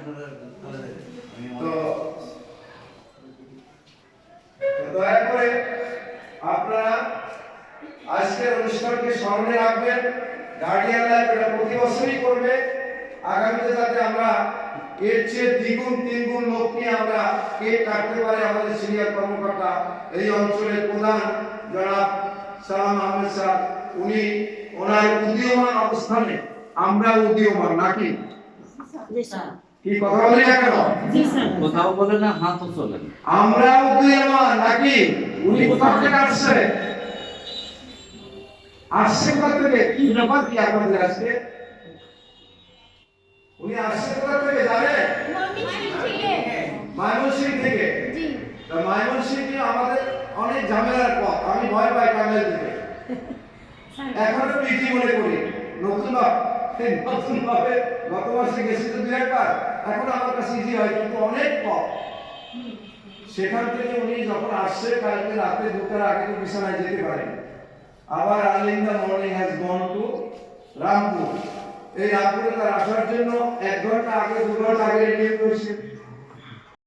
তো দয়া করে আপনারা আজকের অনুষ্ঠানকে স্মরণে রাখবেন। গার্ডিয়ান লাইফ এটা প্রতি বছরই করবে। আগামীতে যাতে আমরা এর চেয়ে দ্বিগুণ তিনগুণ লোক নিয়ে আমরা কেক কাটতে পারি। আমাদের সিনিয়র কর্মকর্তা এই অঞ্চলের প্রধান জনাব সালাম আহমেদ স্যার, উনি ওনার উদীয়মান অবস্থানে আমরা উদীয়মান নাকি কি কথা বলি না কেন? কোথাও বলে না, হাতও চলে না। আমরা উদীয়মান নাকি? উনি কোথা থেকে আসছে? আসছে কোথা থেকে? কি ব্যাপার কি আপনাদের আজকে? উনি আসছে কোথা থেকে জানেন? ময়মনসিংহ থেকে। ময়মনসিংহ আমাদের অনেক ঝামেলার পথ। আমি ভয় পাই টাঙ্গাইল থেকে। এখনো পিটি মনে করি। নতুন ভাবে গত মাসে গেছি তো দু একবার। এখন আমার কাছে ইজি হয়, কিন্তু অনেক পথ। সেখান থেকে উনি যখন আসছে কালকে রাতে 2টার আগে তো বিছানায় যেতে পারেন। আবার early in the morning has gone to Rampur. এই রামপুরে তার আসার জন্য 1 ঘন্টা আগে 2 ঘন্টা আগে রেডি হয়েছে।